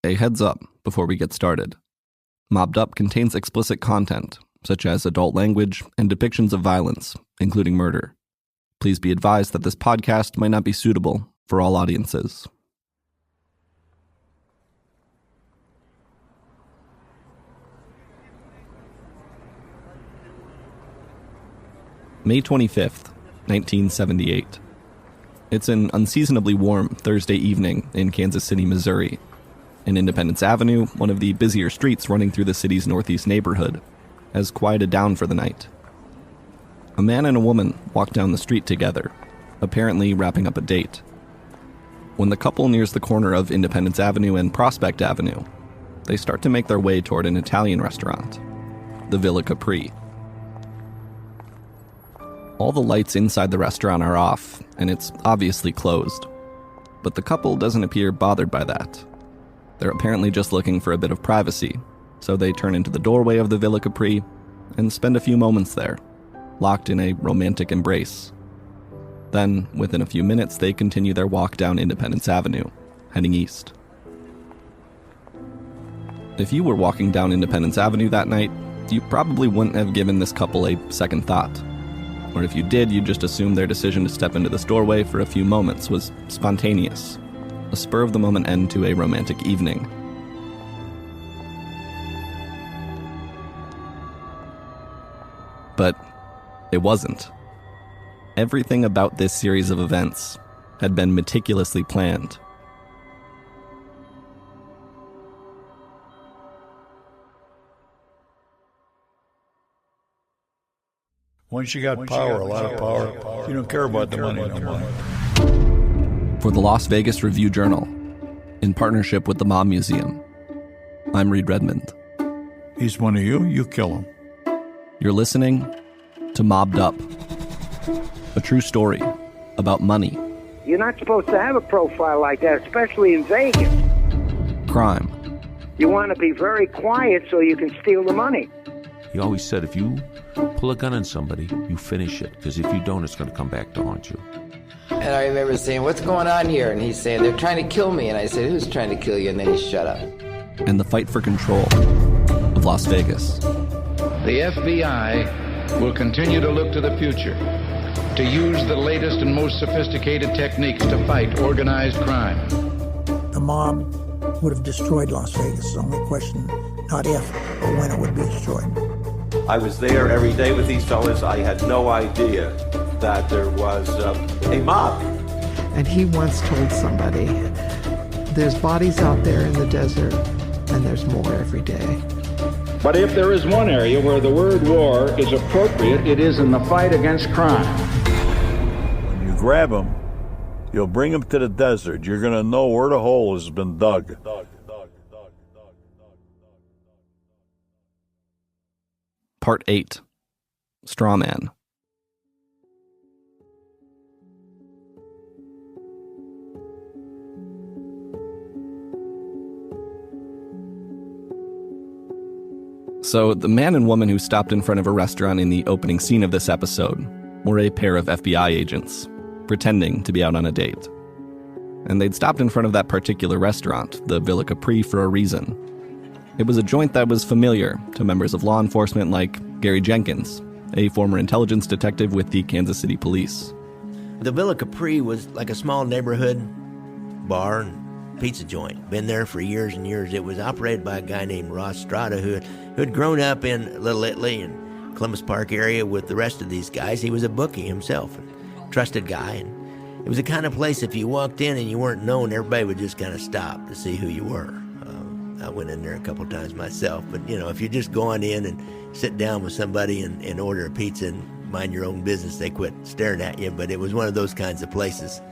A heads up before we get started. Mobbed Up contains explicit content, such as adult language and depictions of violence, including murder. Please be advised that this podcast might not be suitable for all audiences. May 25th, 1978. It's an unseasonably warm Thursday evening in Kansas City, Missouri. In Independence Avenue, one of the busier streets running through the city's northeast neighborhood, has quieted down for the night. A man and a woman walk down the street together, apparently wrapping up a date. When the couple nears the corner of Independence Avenue and Prospect Avenue, they start to make their way toward an Italian restaurant, the Villa Capri. All the lights inside the restaurant are off, and it's obviously closed. But the couple doesn't appear bothered by that. They're apparently just looking for a bit of privacy, so they turn into the doorway of the Villa Capri and spend a few moments there, locked in a romantic embrace. Then, within a few minutes, they continue their walk down Independence Avenue, heading east. If you were walking down Independence Avenue that night, you probably wouldn't have given this couple a second thought. Or if you did, you'd just assume their decision to step into this doorway for a few moments was spontaneous, a spur-of-the-moment end to a romantic evening. But it wasn't. Everything about this series of events had been meticulously planned. Once you got power, a lot of power, you don't care about the money no more. For the Las Vegas Review-Journal, in partnership with the Mob Museum, I'm Reed Redmond. He's one of you, you kill him. You're listening to Mobbed Up, a true story about money. You're not supposed to have a profile like that, especially in Vegas. Crime. You want to be very quiet so you can steal the money. He always said, if you pull a gun on somebody, you finish it, because if you don't, it's going to come back to haunt you. And I remember saying, what's going on here? And he's saying, they're trying to kill me. And I said, who's trying to kill you? And then he shut up. And the fight for control of Las Vegas. The FBI will continue to look to the future, to use the latest and most sophisticated techniques to fight organized crime. The mob would have destroyed Las Vegas. The only question, not if, but when it would be destroyed. I was there every day with these fellas. I had no idea that there was a mob. And he once told somebody, there's bodies out there in the desert, and there's more every day. But if there is one area where the word war is appropriate, it is in the fight against crime. When you grab him, you'll bring him to the desert. You're going to know where the hole has been dug. Part 8. Strawman. So, the man and woman who stopped in front of a restaurant in the opening scene of this episode were a pair of FBI agents, pretending to be out on a date. And they'd stopped in front of that particular restaurant, the Villa Capri, for a reason. It was a joint that was familiar to members of law enforcement like Gary Jenkins, a former intelligence detective with the Kansas City Police. The Villa Capri was like a small neighborhood bar and pizza joint. Been there for years and years. It was operated by a guy named Ross Strada who had grown up in Little Italy and Columbus Park area with the rest of these guys. He was a bookie himself, a trusted guy. And it was the kind of place if you walked in and you weren't known, everybody would just kind of stop to see who you were. I went in there a couple times myself, but if you're just going in and sit down with somebody and order a pizza and mind your own business, they quit staring at you. But it was one of those kinds of places.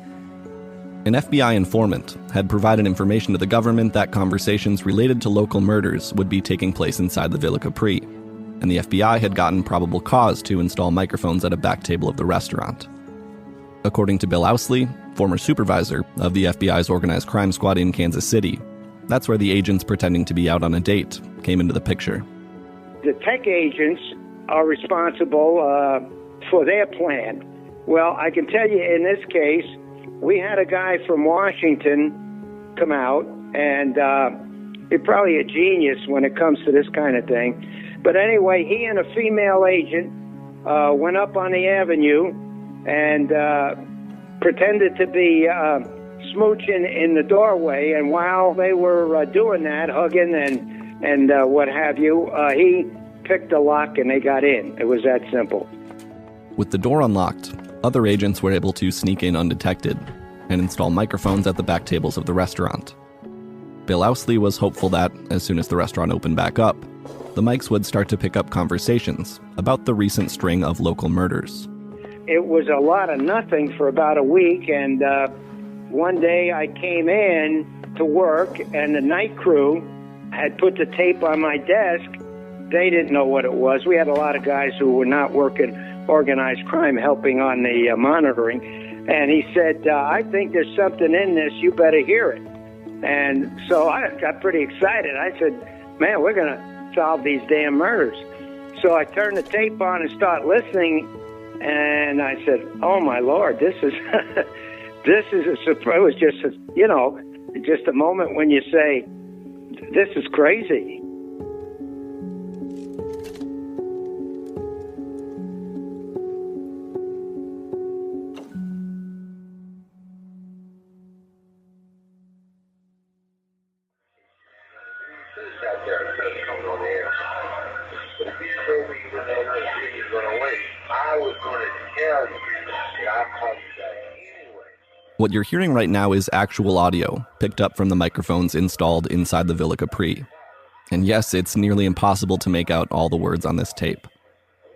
An FBI informant had provided information to the government that conversations related to local murders would be taking place inside the Villa Capri, and the FBI had gotten probable cause to install microphones at a back table of the restaurant. According to Bill Ousley, former supervisor of the FBI's organized crime squad in Kansas City, that's where the agents pretending to be out on a date came into the picture. The tech agents are responsible for their plan. Well, I can tell you in this case, we had a guy from Washington come out, and He's probably a genius when it comes to this kind of thing. But anyway, he and a female agent went up on the avenue and pretended to be smooching in the doorway. And while they were doing that, hugging and what have you, he picked a lock and they got in. It was that simple. With the door unlocked, other agents were able to sneak in undetected and install microphones at the back tables of the restaurant. Bill Owsley was hopeful that, as soon as the restaurant opened back up, the mics would start to pick up conversations about the recent string of local murders. It was a lot of nothing for about a week, and one day I came in to work, and the night crew had put the tape on my desk. They didn't know what it was. We had a lot of guys who were not working organized crime helping on the monitoring. And he said, I think there's something in this. You better hear it. And so I got pretty excited. I said, man, we're going to solve these damn murders. So I turned the tape on and start listening. And I said, oh, my Lord, this is this is a surprise. It was just, just a moment when you say, this is crazy. What you're hearing right now is actual audio picked up from the microphones installed inside the Villa Capri. And yes, it's nearly impossible to make out all the words on this tape.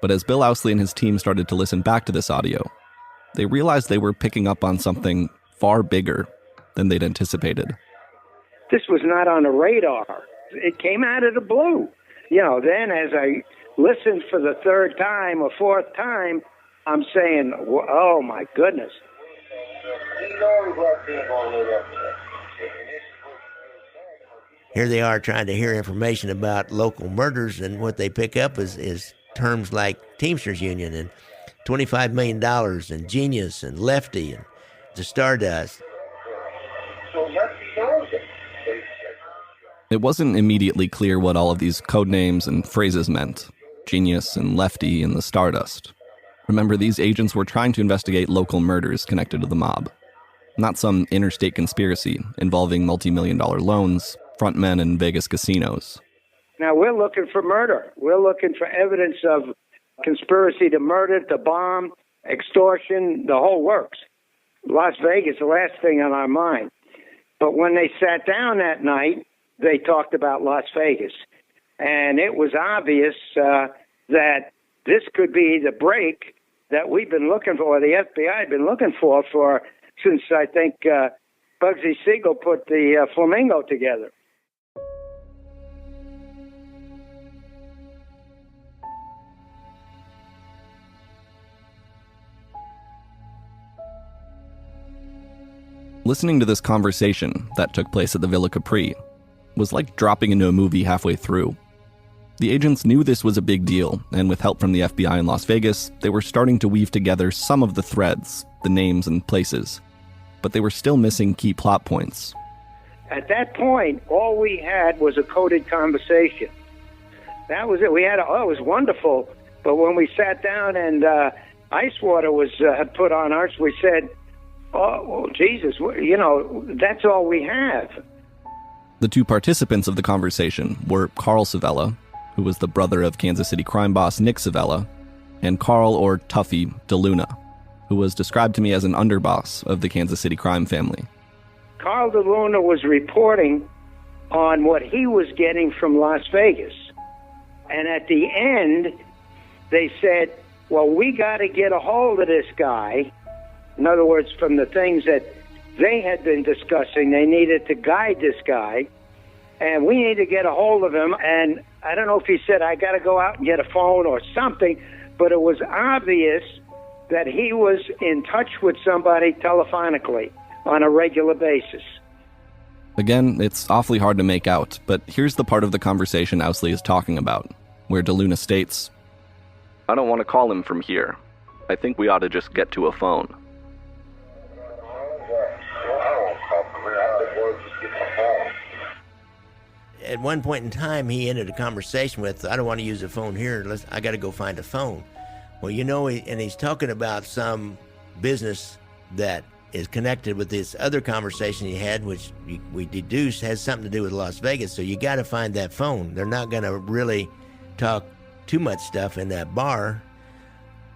But as Bill Owsley and his team started to listen back to this audio, they realized they were picking up on something far bigger than they'd anticipated. This was not on the radar. It came out of the blue. Then as I listened for the third time or fourth time, I'm saying, oh, my goodness. Here they are trying to hear information about local murders, and what they pick up is terms like Teamsters Union and $25 million and Genius and Lefty and the Stardust. It wasn't immediately clear what all of these code names and phrases meant. Genius and Lefty and the Stardust. Remember, these agents were trying to investigate local murders connected to the mob. Not some interstate conspiracy involving multi-million-dollar loans, frontmen, and Vegas casinos. Now, we're looking for murder. We're looking for evidence of conspiracy to murder, to bomb, extortion, the whole works. Las Vegas, the last thing on our mind. But when they sat down that night, they talked about Las Vegas. And it was obvious that this could be the break that we've been looking for, or the FBI had been looking for since, I think, Bugsy Siegel put the Flamingo together. Listening to this conversation that took place at the Villa Capri was like dropping into a movie halfway through. The agents knew this was a big deal, and with help from the FBI in Las Vegas, they were starting to weave together some of the threads, the names and places. But they were still missing key plot points. At that point, all we had was a coded conversation. That was it. It was wonderful. But when we sat down and ice water was put on us, we said, oh, well, Jesus, that's all we have. The two participants of the conversation were Carl Savella, who was the brother of Kansas City crime boss Nick Savella, and Carl, or Tuffy, DeLuna, who was described to me as an underboss of the Kansas City crime family. Carl DeLuna was reporting on what he was getting from Las Vegas. And at the end, they said, well, we got to get a hold of this guy. In other words, from the things that they had been discussing, they needed to guide this guy. And we need to get a hold of him. And I don't know if he said, I got to go out and get a phone or something, but it was obvious that he was in touch with somebody telephonically on a regular basis. Again, it's awfully hard to make out, but here's the part of the conversation Owsley is talking about, where DeLuna states, I don't want to call him from here. I think we ought to just get to a phone. at one point in time, he ended a conversation with, I don't want to use the phone here. I got to go find a phone. Well, and he's talking about some business that is connected with this other conversation he had, which we deduced has something to do with Las Vegas. So you got to find that phone. They're not going to really talk too much stuff in that bar.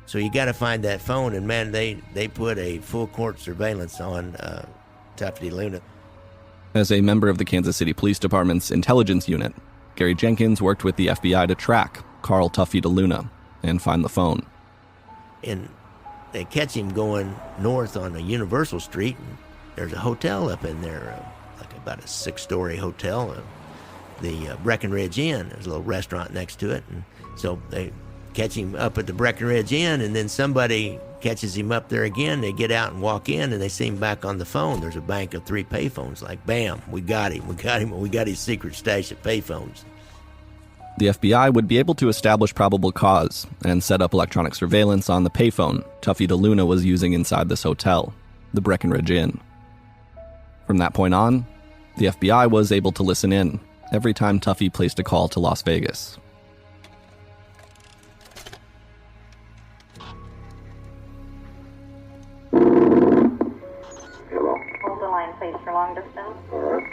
So you got to find that phone. And man, they put a full court surveillance on Tuffy Luna. As a member of the Kansas City Police Department's intelligence unit, Gary Jenkins worked with the FBI to track Carl Tuffy DeLuna and find the phone. And they catch him going north on a Universal Street, and there's a hotel up in there, like about a 6-story hotel, the Breckenridge Inn. There's a little restaurant next to it, and so they catch him up at the Breckenridge Inn, and then somebody catches him up there again. They get out and walk in, and they see him back on the phone. There's a bank of 3 payphones. Like, bam, we got him, we got his secret stash of payphones. The FBI would be able to establish probable cause and set up electronic surveillance on the payphone Tuffy DeLuna was using inside this hotel, the Breckenridge Inn. From that point on, the FBI was able to listen in every time Tuffy placed a call to Las Vegas. Hello? Hold the line, please, for long distance. All right.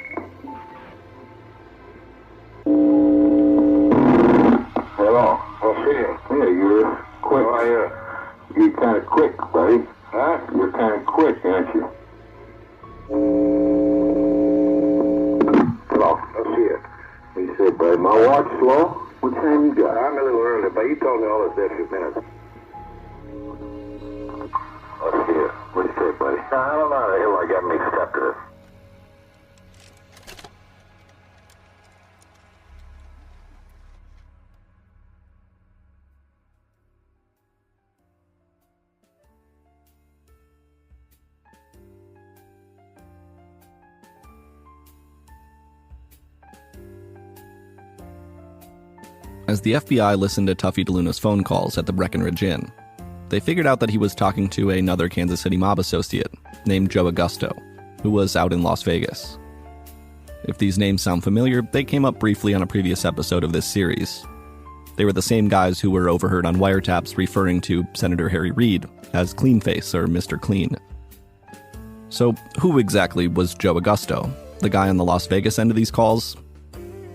Hello. Oh, see you. Yeah, you're quick. Oh, yeah. You're kind of quick, buddy. Huh? You're kind of quick, aren't you? Hello. Oh, see you. He said, buddy, my watch slow? What time you got? I'm a little early, but you told me all this extra minutes. Oh, see you. What do you say, buddy? I don't know. The hell I got mixed up to this. As the FBI listened to Tuffy DeLuna's phone calls at the Breckenridge Inn, they figured out that he was talking to another Kansas City mob associate named Joe Augusto, who was out in Las Vegas. If these names sound familiar, they came up briefly on a previous episode of this series. They were the same guys who were overheard on wiretaps referring to Senator Harry Reid as Cleanface or Mr. Clean. So who exactly was Joe Augusto, the guy on the Las Vegas end of these calls?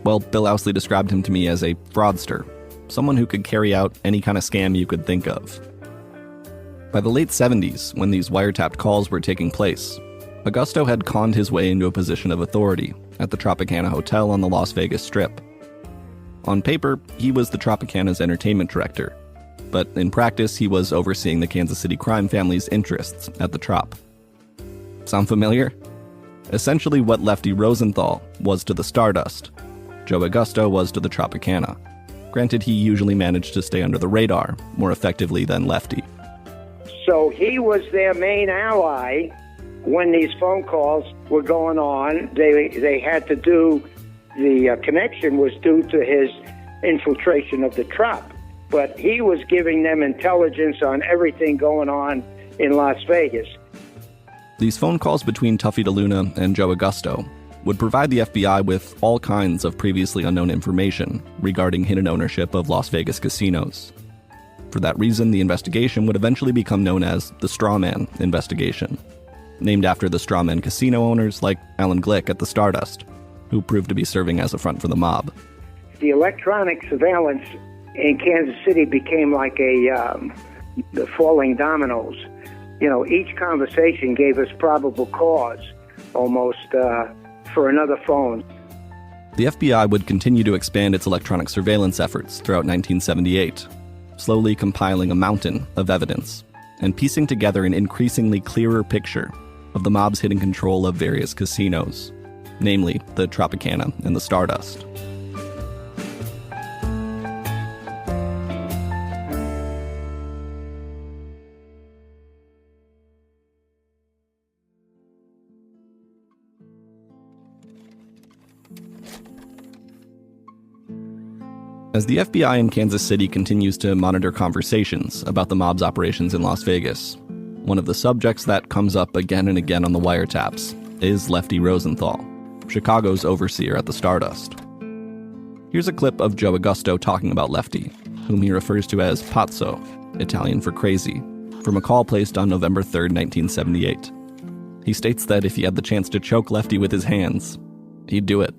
Well, Bill Owsley described him to me as a fraudster, someone who could carry out any kind of scam you could think of. By the late 70s, when these wiretapped calls were taking place, Augusto had conned his way into a position of authority at the Tropicana Hotel on the Las Vegas Strip. On paper, he was the Tropicana's entertainment director, but in practice, he was overseeing the Kansas City crime family's interests at the Trop. Sound familiar? Essentially what Lefty Rosenthal was to the Stardust, Joe Augusto was to the Tropicana. Granted, he usually managed to stay under the radar more effectively than Lefty. So he was their main ally when these phone calls were going on. They had to do, the connection was due to his infiltration of the Trop. But he was giving them intelligence on everything going on in Las Vegas. These phone calls between Tuffy DeLuna and Joe Augusto would provide the FBI with all kinds of previously unknown information regarding hidden ownership of Las Vegas casinos. For that reason, the investigation would eventually become known as the Strawman investigation, named after the Strawman casino owners like Alan Glick at the Stardust, who proved to be serving as a front for the mob. The electronic surveillance in Kansas City became like the falling dominoes. You know, each conversation gave us probable cause, almost, for another phone. The FBI would continue to expand its electronic surveillance efforts throughout 1978, slowly compiling a mountain of evidence and piecing together an increasingly clearer picture of the mob's hidden control of various casinos, namely the Tropicana and the Stardust. As the FBI in Kansas City continues to monitor conversations about the mob's operations in Las Vegas, one of the subjects that comes up again and again on the wiretaps is Lefty Rosenthal, Chicago's overseer at the Stardust. Here's a clip of Joe Augusto talking about Lefty, whom he refers to as Pazzo, Italian for crazy, from a call placed on November 3rd, 1978. He states that if he had the chance to choke Lefty with his hands, he'd do it.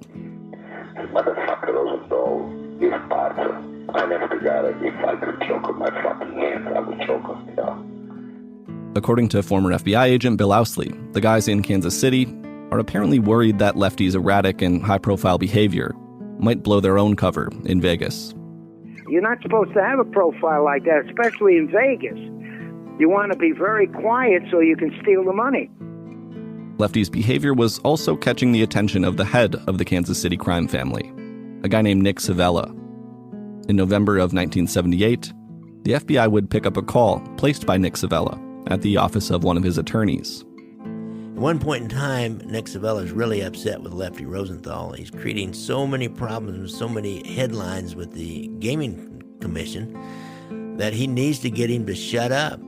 Motherfucker Rosenthal is Pazzo. I never forgot it. If I could choke with my fucking hands, I would choke him, you know. According to former FBI agent Bill Owsley, the guys in Kansas City are apparently worried that Lefty's erratic and high-profile behavior might blow their own cover in Vegas. You're not supposed to have a profile like that, especially in Vegas. You want to be very quiet so you can steal the money. Lefty's behavior was also catching the attention of the head of the Kansas City crime family, a guy named Nick Savella. In November of 1978, the FBI would pick up a call placed by Nick Savella at the office of one of his attorneys. At one point in time, Nick Savella is really upset with Lefty Rosenthal. He's creating so many problems, so many headlines with the Gaming Commission that he needs to get him to shut up.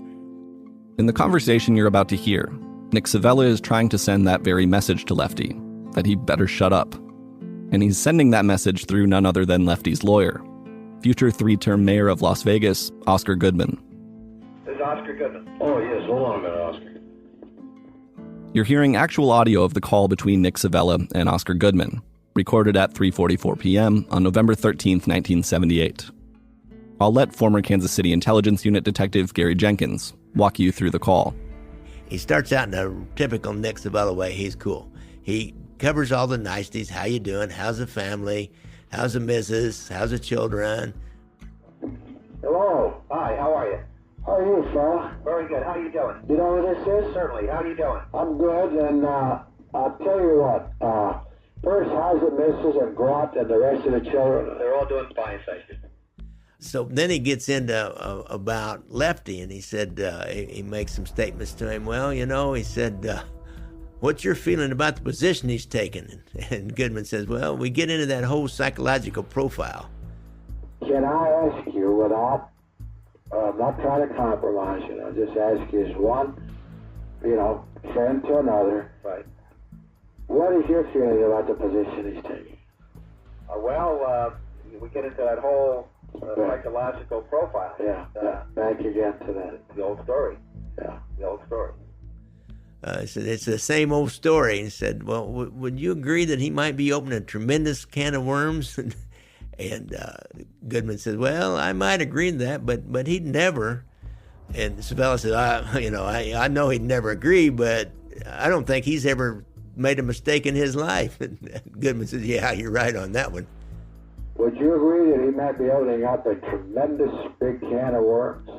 In the conversation you're about to hear, Nick Savella is trying to send that very message to Lefty, that he better shut up. And he's sending that message through none other than Lefty's lawyer, future 3-term mayor of Las Vegas, Oscar Goodman. This is Oscar Goodman. Oh, yes. Hold on a minute, Oscar. You're hearing actual audio of the call between Nick Savella and Oscar Goodman, recorded at 3:44 p.m. on November 13th, 1978. I'll let former Kansas City Intelligence Unit Detective Gary Jenkins walk you through the call. He starts out in a typical Nick Savella way. He's cool. He covers all the niceties. How you doing? How's the family? How's the missus? How's the children? Hello. Hi, how are you? How are you, fella? Very good. How you doing? You know what this is? Certainly. How you doing? I'm good, and I'll tell you what. First, how's the missus and Grant and the rest of the children? They're all doing fine, thank you. So then he gets into about Lefty, and he said, he makes some statements to him. Well, you know, he said, what's your feeling about the position he's taken? And Goodman says, well, we get into that whole psychological profile. Can I ask you, without, I'm not trying to compromise you, I'll just ask you as one, friend to another. Right. What is your feeling about the position he's taking? We get into that whole psychological profile. Yeah, back again to that. The old story. Yeah. The old story. He said, it's the same old story. He said, well, would you agree that he might be opening a tremendous can of worms? And Goodman said, well, I might agree to that, but he'd never. And Savella said, I know he'd never agree, but I don't think he's ever made a mistake in his life. And Goodman said, yeah, you're right on that one. Would you agree that he might be opening up a tremendous big can of worms?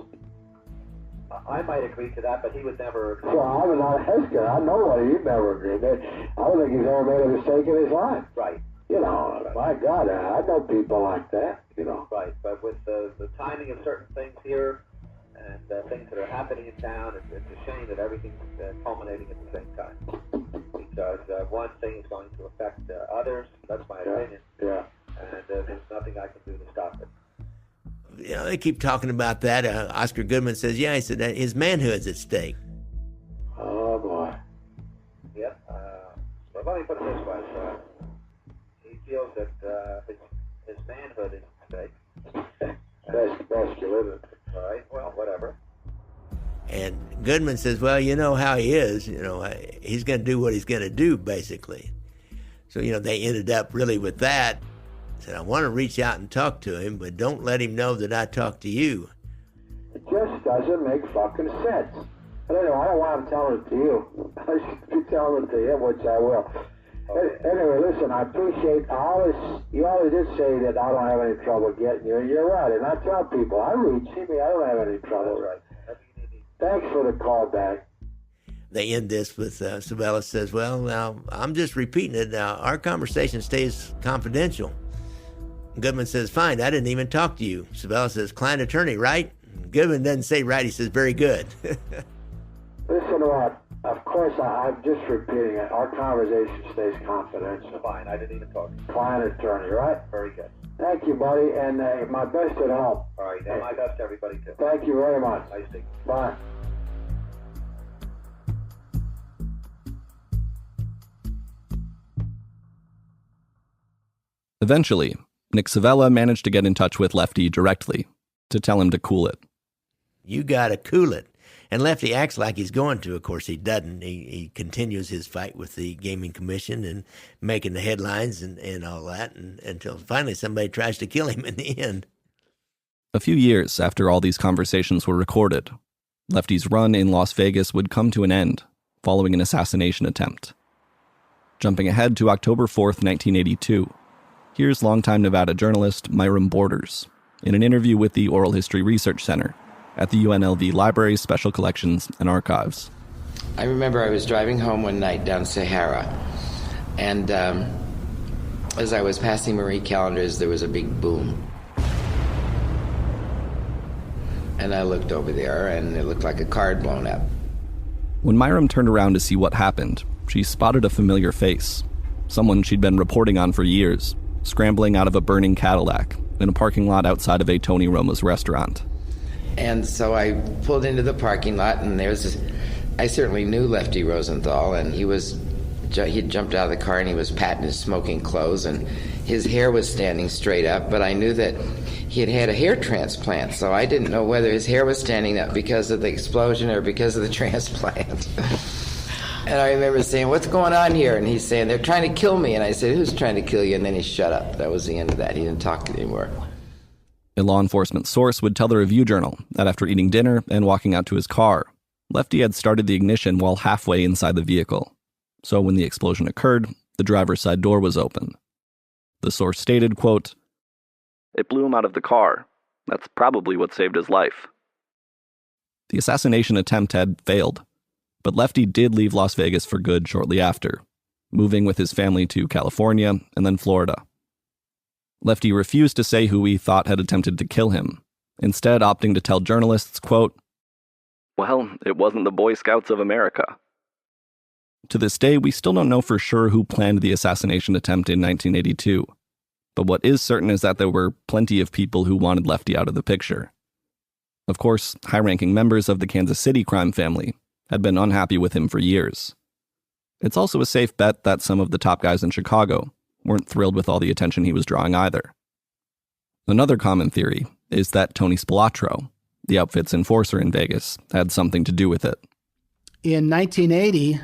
I might agree to that, but he would never agree. Well, I was not asking. I know what he'd never agree. I don't think he's ever made a mistake in his life. Right. My God, I know people like that, Right, but with the timing of certain things here and things that are happening in town, it's a shame that everything's culminating at the same time. Because one thing is going to affect others. That's my opinion. Yeah. And there's nothing I can do to stop it. They keep talking about that. Oscar Goodman says, yeah, he said that his manhood's at stake. Oh, boy. Yep. Well, let me put it this way. He feels that his manhood is at stake. Masculinity. All right, well, whatever. And Goodman says, well, you know how he is. He's going to do what he's going to do, basically. So, they ended up really with that. Said, I want to reach out and talk to him, but don't let him know that I talked to you. It just doesn't make fucking sense. I don't want to tell it to you. I should be telling it to him, which I will. Anyway, listen, I appreciate you always did say that I don't have any trouble getting you, and you're right. And I tell people, I reach me, I don't have any trouble. Right. Thanks for the call back. They end this with Savella says, well, now, I'm just repeating it. Now, our conversation stays confidential. Goodman says, fine, I didn't even talk to you. Savella says, client attorney, right? Goodman doesn't say right, he says, very good. Listen to what, of course, I'm just repeating it. Our conversation stays confidential. Fine, I didn't even talk. Client attorney, right? Very good. Thank you, buddy, and my best at home. All right, and my best to everybody, too. Thank you very much. Nice to meet you. Bye. Eventually, Nick Savella managed to get in touch with Lefty directly to tell him to cool it. You gotta cool it. And Lefty acts like he's going to. Of course, he doesn't. He continues his fight with the Gaming Commission and making the headlines and all that, and until finally somebody tries to kill him in the end. A few years after all these conversations were recorded, Lefty's run in Las Vegas would come to an end following an assassination attempt. Jumping ahead to October 4th, 1982, here's longtime Nevada journalist Myram Borders in an interview with the Oral History Research Center at the UNLV Library's Special Collections and Archives. I remember I was driving home one night down Sahara, and as I was passing Marie Callender's, there was a big boom. And I looked over there, and it looked like a car had blown up. When Myram turned around to see what happened, she spotted a familiar face, someone she'd been reporting on for years, scrambling out of a burning Cadillac in a parking lot outside of a Tony Roma's restaurant. And so I pulled into the parking lot, and I certainly knew Lefty Rosenthal, and he'd jumped out of the car, and he was patting his smoking clothes, and his hair was standing straight up, but I knew that he had had a hair transplant, so I didn't know whether his hair was standing up because of the explosion or because of the transplant. And I remember saying, "What's going on here?" And he's saying, "They're trying to kill me." And I said, "Who's trying to kill you?" And then he shut up. That was the end of that. He didn't talk anymore. A law enforcement source would tell the Review-Journal that after eating dinner and walking out to his car, Lefty had started the ignition while halfway inside the vehicle. So when the explosion occurred, the driver's side door was open. The source stated, quote, "It blew him out of the car. That's probably what saved his life." The assassination attempt had failed, but Lefty did leave Las Vegas for good shortly after, moving with his family to California and then Florida. Lefty refused to say who he thought had attempted to kill him, instead opting to tell journalists, quote, "Well, it wasn't the Boy Scouts of America." To this day, we still don't know for sure who planned the assassination attempt in 1982, but what is certain is that there were plenty of people who wanted Lefty out of the picture. Of course, high-ranking members of the Kansas City crime family had been unhappy with him for years. It's also a safe bet that some of the top guys in Chicago weren't thrilled with all the attention he was drawing either. Another common theory is that Tony Spilatro, the outfit's enforcer in Vegas, had something to do with it. In 1980,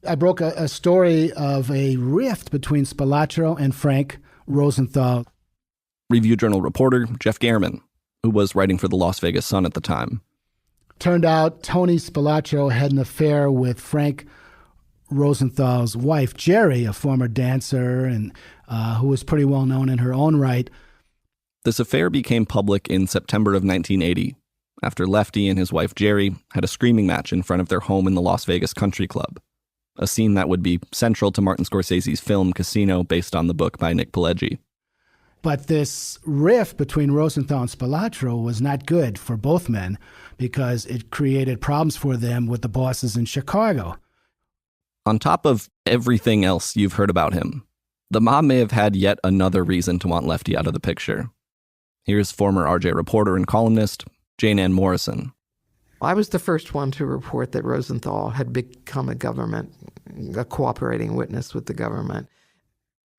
I broke a story of a rift between Spilatro and Frank Rosenthal. Review-Journal reporter Jeff Gehrman, who was writing for the Las Vegas Sun at the time. Turned out Tony Spilatro had an affair with Frank Rosenthal's wife, Jerry, a former dancer and who was pretty well known in her own right. This affair became public in September of 1980, after Lefty and his wife Jerry had a screaming match in front of their home in the Las Vegas Country Club, a scene that would be central to Martin Scorsese's film Casino, based on the book by Nick Pileggi. But this rift between Rosenthal and Spilatro was not good for both men because it created problems for them with the bosses in Chicago. On top of everything else you've heard about him, the mob may have had yet another reason to want Lefty out of the picture. Here's former RJ reporter and columnist Jane Ann Morrison. I was the first one to report that Rosenthal had become a cooperating witness with the government.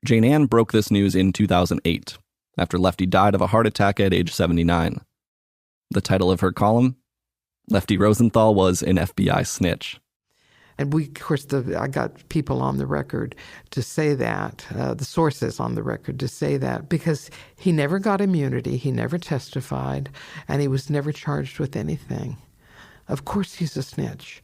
Jane Ann broke this news in 2008, after Lefty died of a heart attack at age 79. The title of her column? Lefty Rosenthal was an FBI snitch. And I got people on the record to say that, the sources on the record to say that, because he never got immunity, he never testified, and he was never charged with anything. Of course he's a snitch.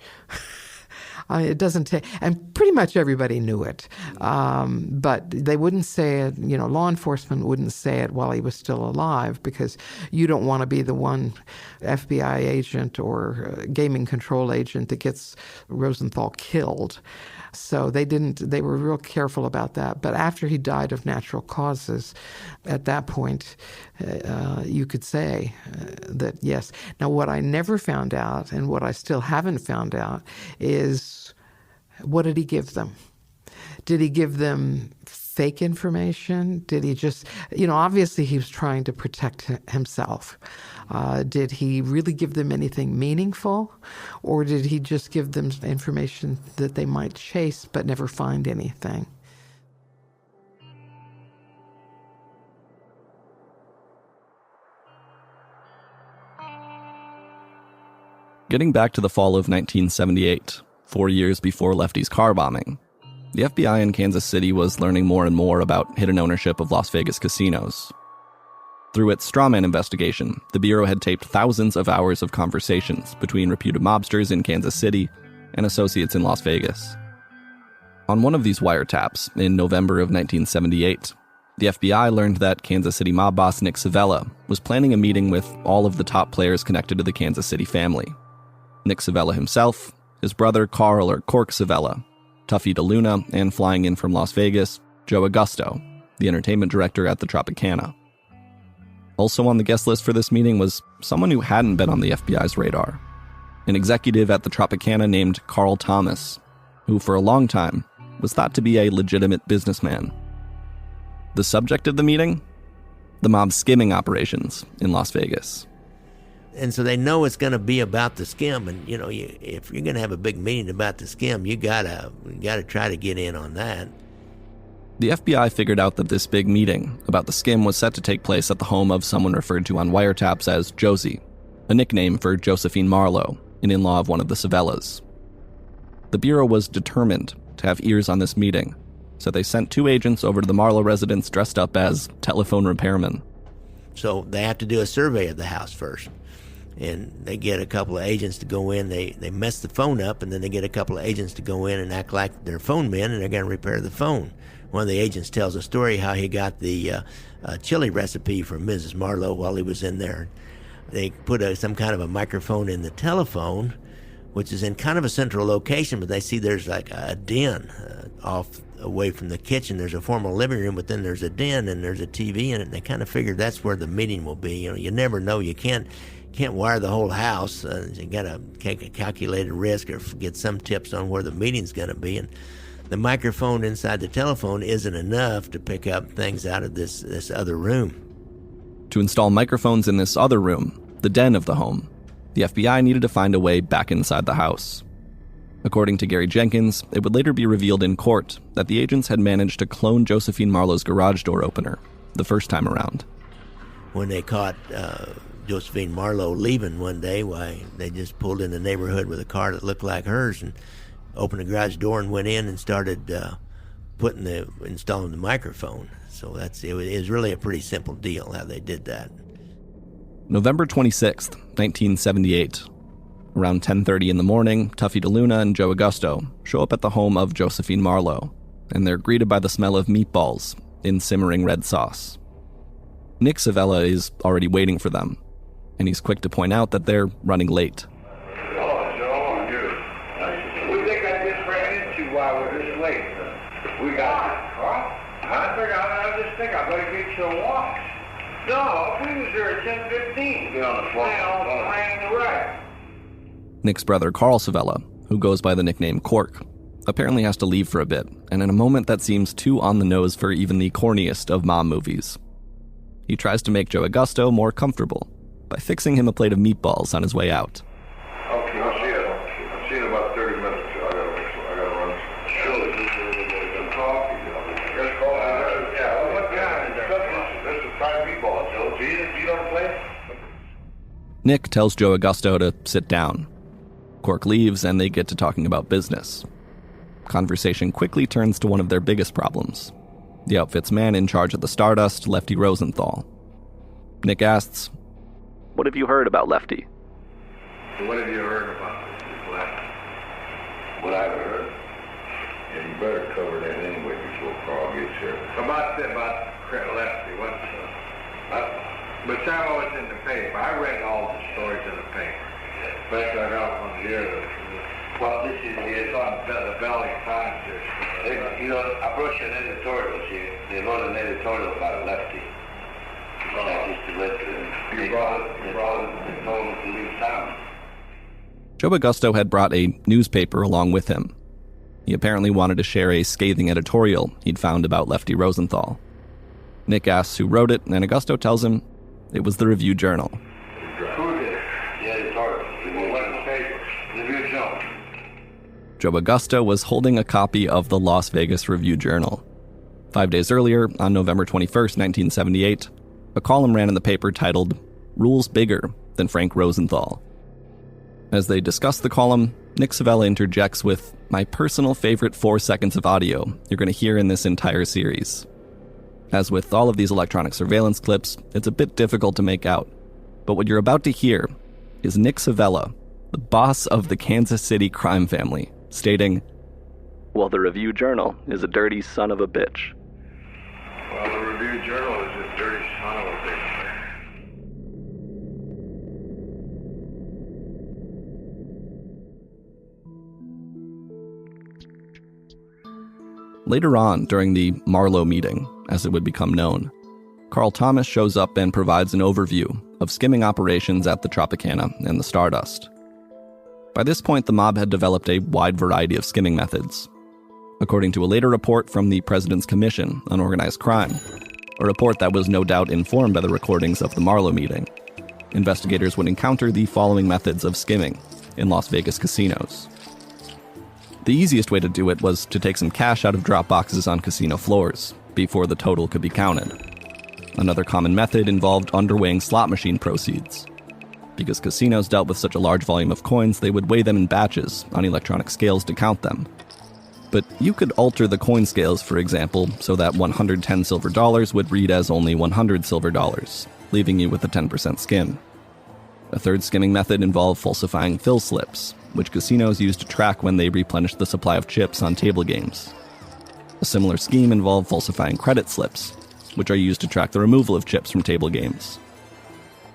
It doesn't take, and pretty much everybody knew it, but they wouldn't say it. Law enforcement wouldn't say it while he was still alive, because you don't want to be the one FBI agent or gaming control agent that gets Rosenthal killed. So they were real careful about that. But after he died of natural causes, at that point, you could say that yes. Now, what I never found out, and what I still haven't found out, is what did he give them? Did he give them fake information? Did he just, obviously he was trying to protect himself. Did he really give them anything meaningful? Or did he just give them information that they might chase but never find anything? Getting back to the fall of 1978, 4 years before Lefty's car bombing, the FBI in Kansas City was learning more and more about hidden ownership of Las Vegas casinos. Through its Strawman investigation, the Bureau had taped thousands of hours of conversations between reputed mobsters in Kansas City and associates in Las Vegas. On one of these wiretaps, in November of 1978, the FBI learned that Kansas City mob boss Nick Savella was planning a meeting with all of the top players connected to the Kansas City family. Nick Savella himself, his brother Carl or Cork Savella, Tuffy DeLuna, and flying in from Las Vegas, Joe Augusto, the entertainment director at the Tropicana. Also on the guest list for this meeting was someone who hadn't been on the FBI's radar, an executive at the Tropicana named Carl Thomas, who for a long time was thought to be a legitimate businessman. The subject of the meeting? The mob's skimming operations in Las Vegas. And so they know it's going to be about the skim, and if you're going to have a big meeting about the skim, you gotta try to get in on that. The FBI figured out that this big meeting about the skim was set to take place at the home of someone referred to on wiretaps as Josie, a nickname for Josephine Marlowe, an in-law of one of the Savellas. The Bureau was determined to have ears on this meeting, so they sent 2 agents over to the Marlowe residence dressed up as telephone repairmen. So they have to do a survey of the house first. And they get a couple of agents to go in. They mess the phone up, and then they get a couple of agents to go in and act like they're phone men, and they're going to repair the phone. One of the agents tells a story how he got the chili recipe from Mrs. Marlowe while he was in there. They put some kind of a microphone in the telephone, which is in kind of a central location, but they see there's like a den off away from the kitchen. There's a formal living room, but then there's a den, and there's a TV in it, and they kind of figured that's where the meeting will be. You never know. You can't wire the whole house. You got to take a calculated risk or get some tips on where the meeting's going to be. And the microphone inside the telephone isn't enough to pick up things out of this other room. To install microphones in this other room, the den of the home, the FBI needed to find a way back inside the house. According to Gary Jenkins, it would later be revealed in court that the agents had managed to clone Josephine Marlowe's garage door opener the first time around. When they caught Josephine Marlowe leaving one day, why they just pulled in the neighborhood with a car that looked like hers and opened the garage door and went in and started installing the microphone. So it was really a pretty simple deal how they did that. November 26th, 1978. Around 10:30 in the morning, Tuffy DeLuna and Joe Augusto show up at the home of Josephine Marlowe, and they're greeted by the smell of meatballs in simmering red sauce. Nick Savella is already waiting for them, and he's quick to point out that they're running late. Hello, Joe. How are you? We think I just ran into while we're this late. We got what? I figured I just think I better get you a wash. No, we was there at 10:15. Get on the phone. I ran the right. Nick's brother Carl Savella, who goes by the nickname Cork, apparently has to leave for a bit, and in a moment that seems too on the nose for even the corniest of mom movies. He tries to make Joe Augusto more comfortable by fixing him a plate of meatballs on his way out. Okay, I'll see you. I'll see you in about 30 minutes. I gotta run. Sure. Some coffee. Just coffee. Yeah. What kind? This is fried meatballs, Joe. Do you don't play? Nick tells Joe Augusto to sit down. Cork leaves, and they get to talking about business. Conversation quickly turns to one of their biggest problems: the outfit's man in charge of the Stardust, Lefty Rosenthal. Nick asks, "What have you heard about Lefty?" What have you heard about Lefty? What I've heard? Yeah, you better cover that anyway before Carl gets here. About Lefty, what's but that was in the paper. I read all the stories in the paper. Especially I got one here. Well, this is it's on the Valley Times here. I brought you an editorial here. They wrote an editorial about Lefty. I just delivered it. You brought it and told him to leave town. Joe Augusto had brought a newspaper along with him. He apparently wanted to share a scathing editorial he'd found about Lefty Rosenthal. Nick asks who wrote it, and Augusto tells him it was the Review Journal. Who did it? The editorial. What in the paper? Review Journal. Joe Augusto was holding a copy of the Las Vegas Review Journal. 5 days earlier, on November 21st, 1978, a column ran in the paper titled, "Rules Bigger Than Frank Rosenthal." As they discuss the column, Nick Savella interjects with my personal favorite 4 seconds of audio you're going to hear in this entire series. As with all of these electronic surveillance clips, it's a bit difficult to make out. But what you're about to hear is Nick Savella, the boss of the Kansas City crime family, stating, well, the Review Journal is a dirty son of a bitch. Well, the Review Journal is a dirty son of a bitch. Later on, during the Marlowe meeting, as it would become known, Carl Thomas shows up and provides an overview of skimming operations at the Tropicana and the Stardust. By this point, the mob had developed a wide variety of skimming methods. According to a later report from the President's Commission on Organized Crime, a report that was no doubt informed by the recordings of the Marlowe meeting, investigators would encounter the following methods of skimming in Las Vegas casinos. The easiest way to do it was to take some cash out of drop boxes on casino floors before the total could be counted. Another common method involved underweighing slot machine proceeds. Because casinos dealt with such a large volume of coins, they would weigh them in batches on electronic scales to count them. But you could alter the coin scales, for example, so that 110 silver dollars would read as only 100 silver dollars, leaving you with a 10% skim. A third skimming method involved falsifying fill slips, which casinos used to track when they replenished the supply of chips on table games. A similar scheme involved falsifying credit slips, which are used to track the removal of chips from table games.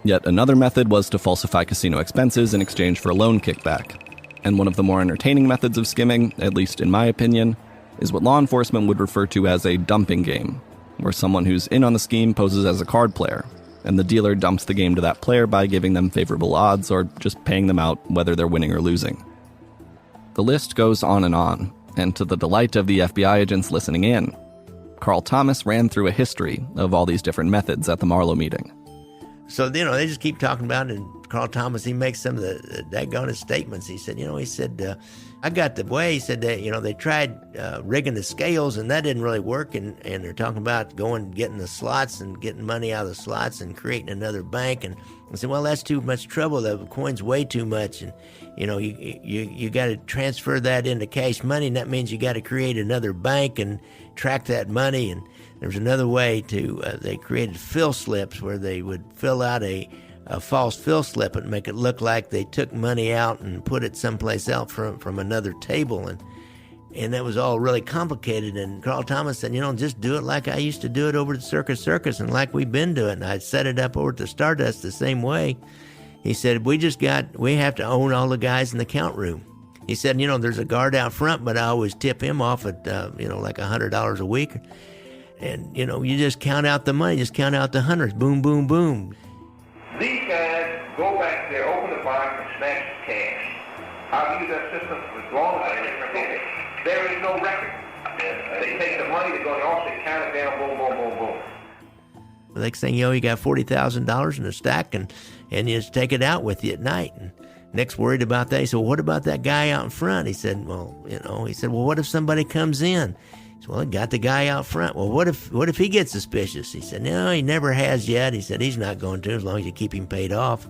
Yet another method was to falsify casino expenses in exchange for a loan kickback. And one of the more entertaining methods of skimming, at least in my opinion, is what law enforcement would refer to as a dumping game, where someone who's in on the scheme poses as a card player, and the dealer dumps the game to that player by giving them favorable odds or just paying them out whether they're winning or losing. The list goes on, and to the delight of the FBI agents listening in, Carl Thomas ran through a history of all these different methods at the Marlowe meeting. So, they just keep talking about it, and Carl Thomas, he makes some of the daggone statements. He said, I got the way. He said that, they tried rigging the scales, and that didn't really work, and they're talking about getting the slots and getting money out of the slots and creating another bank. And I said, well, that's too much trouble. The coins weigh too much, and, you got to transfer that into cash money, and that means you got to create another bank and track that money. And there's another way they created fill slips where they would fill out a false fill slip and make it look like they took money out and put it someplace else from another table. And that was all really complicated. And Carl Thomas said, just do it like I used to do it over at Circus and like we've been doing. And I'd set it up over at the Stardust the same way. He said, we have to own all the guys in the count room. He said, there's a guard out front, but I always tip him off at, like $100 a week. And, you just count out the money, just count out the hundreds, boom, boom, boom. These guys go back there, open the box, and snatch the cash. I've used that system for as long as I can. There is no record. They take the money, they go to the office, they count it down, boom, boom, boom, boom. The next thing you know, you got $40,000 in a stack, and you just take it out with you at night. And Nick's worried about that. He said, well, what about that guy out in front? He said, well, what if somebody comes in? He said, well, I got the guy out front. Well, what if he gets suspicious? He said, no, he never has yet. He said, he's not going to as long as you keep him paid off.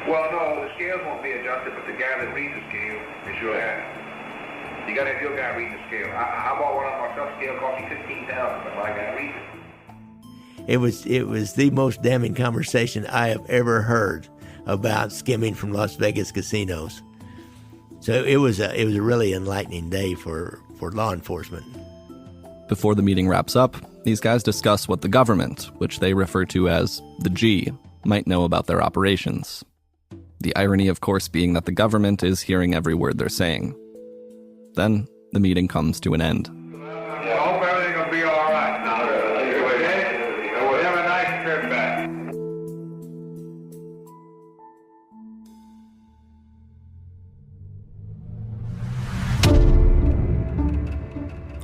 Well, no, the scales won't be adjusted, but the guy that reads the scale is your guy. You got to have your guy read the scale. I bought one on myself. Scale cost me $15,000, but my guy reads it. It was the most damning conversation I have ever heard about skimming from Las Vegas casinos. So it was a really enlightening day for law enforcement. Before the meeting wraps up, these guys discuss what the government, which they refer to as the G, might know about their operations. The irony, of course, being that the government is hearing every word they're saying. Then the meeting comes to an end. I hope everything will be all right now. We'll have a nice trip back.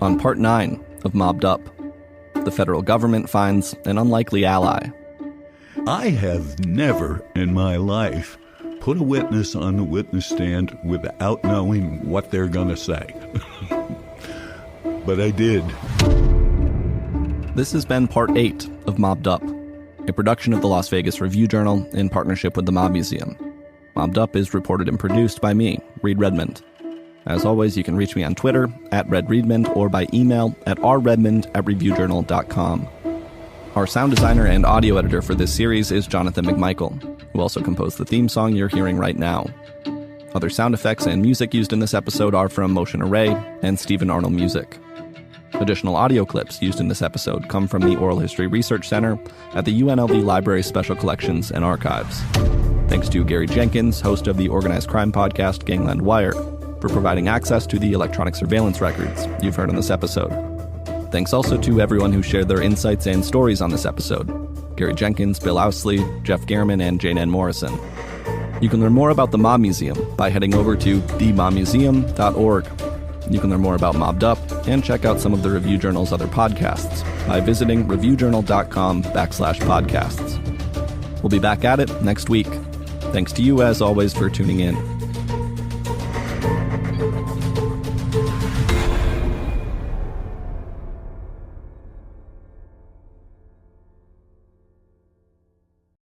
On part 9 of Mobbed Up, the federal government finds an unlikely ally. I have never in my life put a witness on the witness stand without knowing what they're going to say. But I did. This has been part 8 of Mobbed Up, a production of the Las Vegas Review Journal in partnership with the Mob Museum. Mobbed Up is reported and produced by me, Reed Redmond. As always, you can reach me on Twitter, @RedRedmond, or by email at rredmond@reviewjournal.com. Our sound designer and audio editor for this series is Jonathan McMichael, who also composed the theme song you're hearing right now. Other sound effects and music used in this episode are from Motion Array and Stephen Arnold Music. Additional audio clips used in this episode come from the Oral History Research Center at the UNLV Library Special Collections and Archives. Thanks to Gary Jenkins, host of the organized crime podcast Gangland Wire, for providing access to the electronic surveillance records you've heard on this episode. Thanks also to everyone who shared their insights and stories on this episode: Gary Jenkins, Bill Ousley, Jeff Gehrman, and Jane Ann Morrison. You can learn more about the Mob Museum by heading over to themobmuseum.org. You can learn more about Mobbed Up and check out some of the Review Journal's other podcasts by visiting reviewjournal.com/podcasts. We'll be back at it next week. Thanks to you, as always, for tuning in.